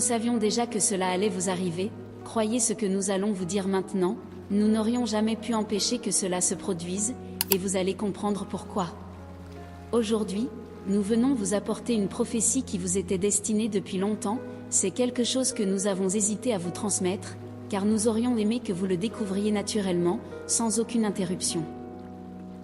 nous savions déjà que cela allait vous arriver, croyez ce que nous allons vous dire maintenant, nous n'aurions jamais pu empêcher que cela se produise, et vous allez comprendre pourquoi. Aujourd'hui, nous venons vous apporter une prophétie qui vous était destinée depuis longtemps, c'est quelque chose que nous avons hésité à vous transmettre, car nous aurions aimé que vous le découvriez naturellement, sans aucune interruption.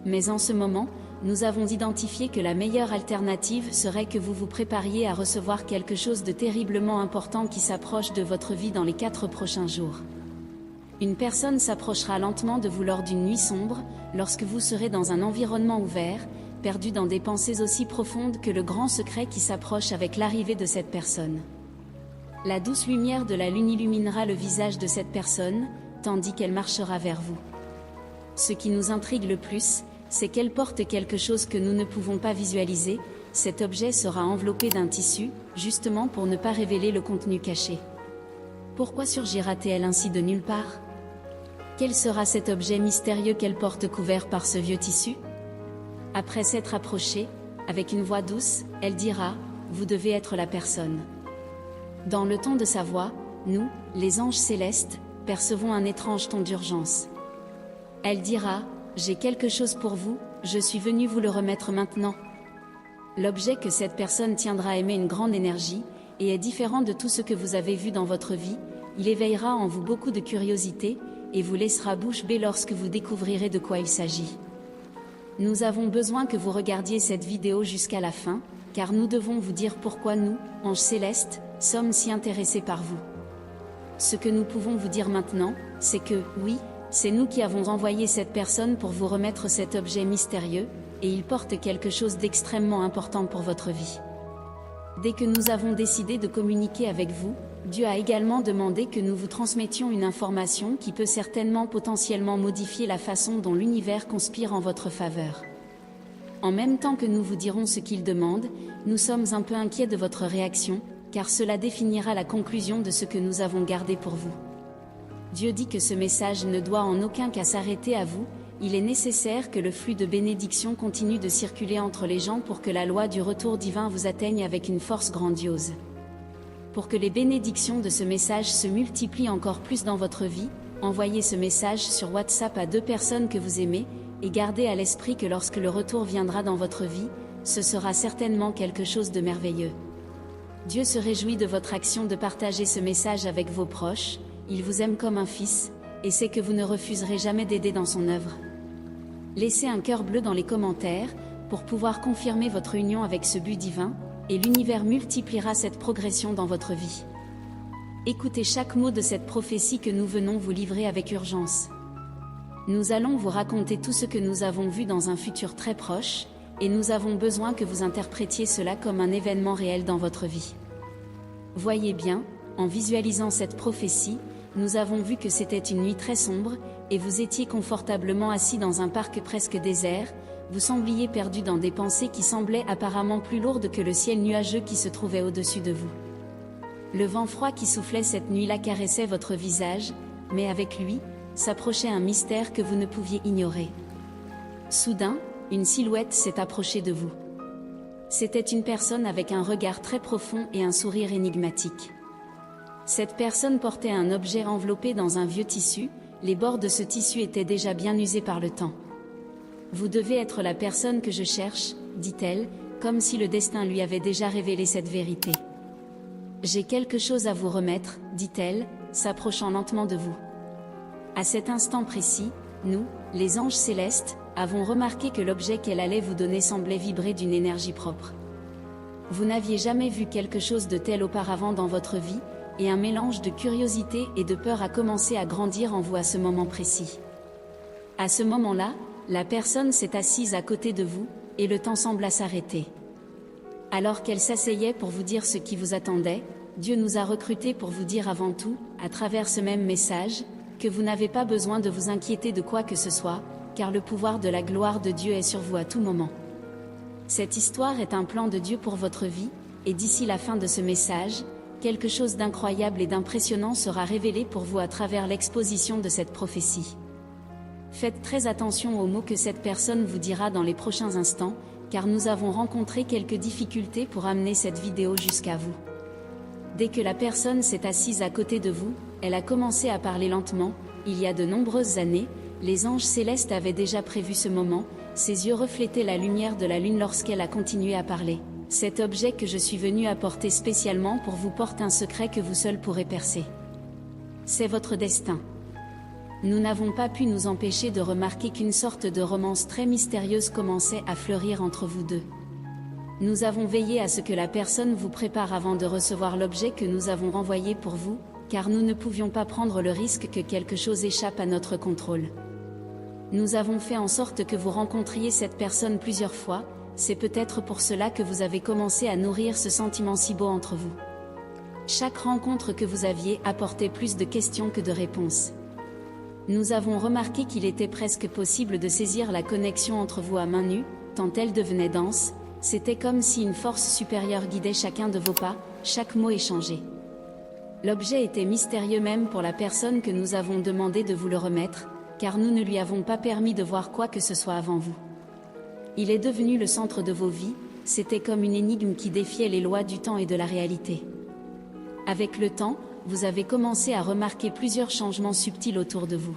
Mais en ce moment, nous avons identifié que la meilleure alternative serait que vous vous prépariez à recevoir quelque chose de terriblement important qui s'approche de votre vie dans les 4 prochains jours. Une personne s'approchera lentement de vous lors d'une nuit sombre, lorsque vous serez dans un environnement ouvert, perdu dans des pensées aussi profondes que le grand secret qui s'approche avec l'arrivée de cette personne. La douce lumière de la lune illuminera le visage de cette personne, tandis qu'elle marchera vers vous. Ce qui nous intrigue le plus, c'est qu'elle porte quelque chose que nous ne pouvons pas visualiser, cet objet sera enveloppé d'un tissu, justement pour ne pas révéler le contenu caché. Pourquoi surgira-t-elle ainsi de nulle part? Quel sera cet objet mystérieux qu'elle porte couvert par ce vieux tissu? Après s'être approchée, avec une voix douce, elle dira « Vous devez être la personne ». Dans le ton de sa voix, nous, les anges célestes, percevons un étrange ton d'urgence. Elle dira « J'ai quelque chose pour vous, je suis venu vous le remettre maintenant ». L'objet que cette personne tiendra émet une grande énergie, et est différent de tout ce que vous avez vu dans votre vie, il éveillera en vous beaucoup de curiosité, et vous laissera bouche bée lorsque vous découvrirez de quoi il s'agit. Nous avons besoin que vous regardiez cette vidéo jusqu'à la fin, car nous devons vous dire pourquoi nous, anges célestes, sommes si intéressés par vous. Ce que nous pouvons vous dire maintenant, c'est que, oui, c'est nous qui avons envoyé cette personne pour vous remettre cet objet mystérieux, et il porte quelque chose d'extrêmement important pour votre vie. Dès que nous avons décidé de communiquer avec vous, Dieu a également demandé que nous vous transmettions une information qui peut certainement potentiellement modifier la façon dont l'univers conspire en votre faveur. En même temps que nous vous dirons ce qu'il demande, nous sommes un peu inquiets de votre réaction, car cela définira la conclusion de ce que nous avons gardé pour vous. Dieu dit que ce message ne doit en aucun cas s'arrêter à vous, il est nécessaire que le flux de bénédictions continue de circuler entre les gens pour que la loi du retour divin vous atteigne avec une force grandiose. Pour que les bénédictions de ce message se multiplient encore plus dans votre vie, envoyez ce message sur WhatsApp à 2 personnes que vous aimez, et gardez à l'esprit que lorsque le retour viendra dans votre vie, ce sera certainement quelque chose de merveilleux. Dieu se réjouit de votre action de partager ce message avec vos proches, il vous aime comme un fils, et sait que vous ne refuserez jamais d'aider dans son œuvre. Laissez un cœur bleu dans les commentaires, pour pouvoir confirmer votre union avec ce but divin, et l'univers multipliera cette progression dans votre vie. Écoutez chaque mot de cette prophétie que nous venons vous livrer avec urgence. Nous allons vous raconter tout ce que nous avons vu dans un futur très proche, et nous avons besoin que vous interprétiez cela comme un événement réel dans votre vie. Voyez bien, en visualisant cette prophétie, nous avons vu que c'était une nuit très sombre, et vous étiez confortablement assis dans un parc presque désert, vous sembliez perdu dans des pensées qui semblaient apparemment plus lourdes que le ciel nuageux qui se trouvait au-dessus de vous. Le vent froid qui soufflait cette nuit-là caressait votre visage, mais avec lui, s'approchait un mystère que vous ne pouviez ignorer. Soudain, une silhouette s'est approchée de vous. C'était une personne avec un regard très profond et un sourire énigmatique. Cette personne portait un objet enveloppé dans un vieux tissu, les bords de ce tissu étaient déjà bien usés par le temps. « Vous devez être la personne que je cherche », dit-elle, comme si le destin lui avait déjà révélé cette vérité. « J'ai quelque chose à vous remettre », dit-elle, s'approchant lentement de vous. À cet instant précis, nous, les anges célestes, avons remarqué que l'objet qu'elle allait vous donner semblait vibrer d'une énergie propre. Vous n'aviez jamais vu quelque chose de tel auparavant dans votre vie, et un mélange de curiosité et de peur a commencé à grandir en vous à ce moment précis. À ce moment-là, la personne s'est assise à côté de vous, et le temps sembla s'arrêter. Alors qu'elle s'asseyait pour vous dire ce qui vous attendait, Dieu nous a recrutés pour vous dire avant tout, à travers ce même message, que vous n'avez pas besoin de vous inquiéter de quoi que ce soit, car le pouvoir de la gloire de Dieu est sur vous à tout moment. Cette histoire est un plan de Dieu pour votre vie, et d'ici la fin de ce message, quelque chose d'incroyable et d'impressionnant sera révélé pour vous à travers l'exposition de cette prophétie. Faites très attention aux mots que cette personne vous dira dans les prochains instants, car nous avons rencontré quelques difficultés pour amener cette vidéo jusqu'à vous. Dès que la personne s'est assise à côté de vous, elle a commencé à parler lentement. Il y a de nombreuses années, les anges célestes avaient déjà prévu ce moment. Ses yeux reflétaient la lumière de la lune lorsqu'elle a continué à parler. Cet objet que je suis venu apporter spécialement pour vous porte un secret que vous seul pourrez percer. C'est votre destin. Nous n'avons pas pu nous empêcher de remarquer qu'une sorte de romance très mystérieuse commençait à fleurir entre vous deux. Nous avons veillé à ce que la personne vous prépare avant de recevoir l'objet que nous avons renvoyé pour vous, car nous ne pouvions pas prendre le risque que quelque chose échappe à notre contrôle. Nous avons fait en sorte que vous rencontriez cette personne plusieurs fois, c'est peut-être pour cela que vous avez commencé à nourrir ce sentiment si beau entre vous. Chaque rencontre que vous aviez apportait plus de questions que de réponses. Nous avons remarqué qu'il était presque possible de saisir la connexion entre vous à main nue, tant elle devenait dense, c'était comme si une force supérieure guidait chacun de vos pas, chaque mot échangé. L'objet était mystérieux même pour la personne que nous avons demandé de vous le remettre, car nous ne lui avons pas permis de voir quoi que ce soit avant vous. Il est devenu le centre de vos vies, c'était comme une énigme qui défiait les lois du temps et de la réalité. Avec le temps, vous avez commencé à remarquer plusieurs changements subtils autour de vous.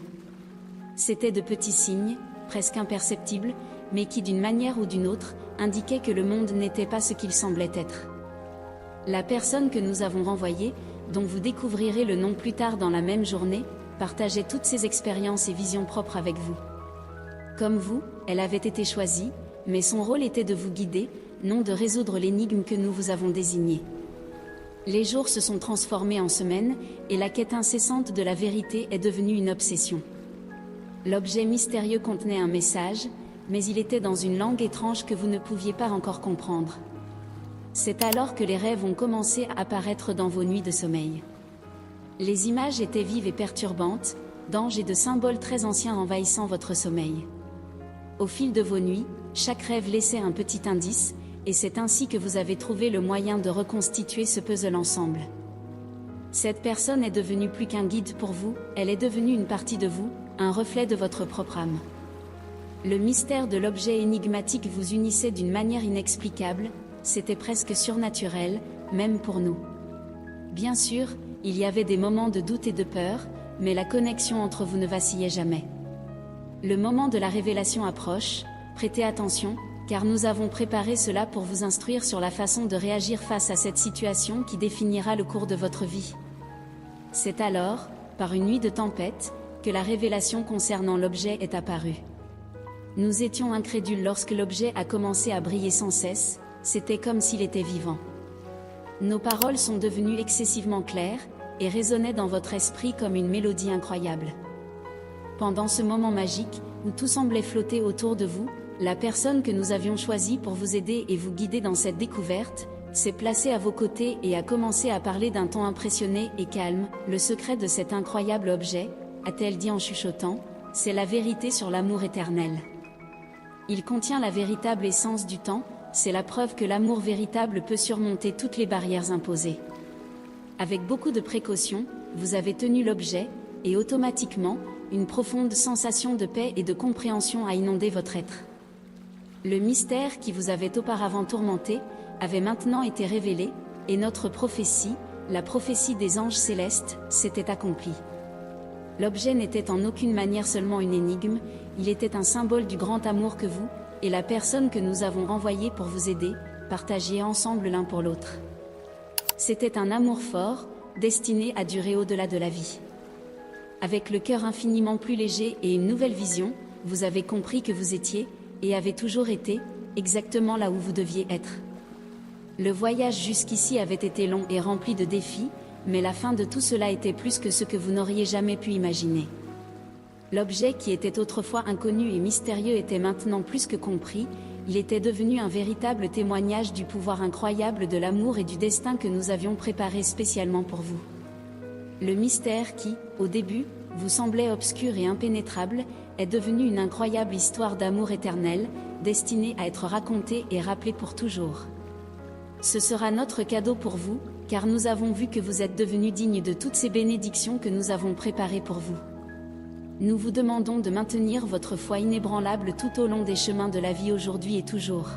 C'étaient de petits signes, presque imperceptibles, mais qui d'une manière ou d'une autre, indiquaient que le monde n'était pas ce qu'il semblait être. La personne que nous avons renvoyée, dont vous découvrirez le nom plus tard dans la même journée, partageait toutes ses expériences et visions propres avec vous. Comme vous, elle avait été choisie, mais son rôle était de vous guider, non de résoudre l'énigme que nous vous avons désignée. Les jours se sont transformés en semaines, et la quête incessante de la vérité est devenue une obsession. L'objet mystérieux contenait un message, mais il était dans une langue étrange que vous ne pouviez pas encore comprendre. C'est alors que les rêves ont commencé à apparaître dans vos nuits de sommeil. Les images étaient vives et perturbantes, d'anges et de symboles très anciens envahissant votre sommeil. Au fil de vos nuits, chaque rêve laissait un petit indice, et c'est ainsi que vous avez trouvé le moyen de reconstituer ce puzzle ensemble. Cette personne est devenue plus qu'un guide pour vous, elle est devenue une partie de vous, un reflet de votre propre âme. Le mystère de l'objet énigmatique vous unissait d'une manière inexplicable, c'était presque surnaturel, même pour nous. Bien sûr, il y avait des moments de doute et de peur, mais la connexion entre vous ne vacillait jamais. Le moment de la révélation approche, prêtez attention, car nous avons préparé cela pour vous instruire sur la façon de réagir face à cette situation qui définira le cours de votre vie. C'est alors, par une nuit de tempête, que la révélation concernant l'objet est apparue. Nous étions incrédules lorsque l'objet a commencé à briller sans cesse, c'était comme s'il était vivant. Nos paroles sont devenues excessivement claires, et résonnaient dans votre esprit comme une mélodie incroyable. Pendant ce moment magique, où tout semblait flotter autour de vous, la personne que nous avions choisie pour vous aider et vous guider dans cette découverte, s'est placée à vos côtés et a commencé à parler d'un ton impressionné et calme. Le secret de cet incroyable objet, a-t-elle dit en chuchotant, c'est la vérité sur l'amour éternel. Il contient la véritable essence du temps, c'est la preuve que l'amour véritable peut surmonter toutes les barrières imposées. Avec beaucoup de précautions, vous avez tenu l'objet, et automatiquement, une profonde sensation de paix et de compréhension a inondé votre être. Le mystère qui vous avait auparavant tourmenté, avait maintenant été révélé, et notre prophétie, la prophétie des anges célestes, s'était accomplie. L'objet n'était en aucune manière seulement une énigme, il était un symbole du grand amour que vous, et la personne que nous avons renvoyée pour vous aider, partagiez ensemble l'un pour l'autre. C'était un amour fort, destiné à durer au-delà de la vie. Avec le cœur infiniment plus léger et une nouvelle vision, vous avez compris que vous étiez, et avez toujours été, exactement là où vous deviez être. Le voyage jusqu'ici avait été long et rempli de défis, mais la fin de tout cela était plus que ce que vous n'auriez jamais pu imaginer. L'objet qui était autrefois inconnu et mystérieux était maintenant plus que compris, il était devenu un véritable témoignage du pouvoir incroyable de l'amour et du destin que nous avions préparé spécialement pour vous. Le mystère qui, au début, vous semblait obscur et impénétrable, est devenu une incroyable histoire d'amour éternel, destinée à être racontée et rappelée pour toujours. Ce sera notre cadeau pour vous, car nous avons vu que vous êtes devenus dignes de toutes ces bénédictions que nous avons préparées pour vous. Nous vous demandons de maintenir votre foi inébranlable tout au long des chemins de la vie aujourd'hui et toujours.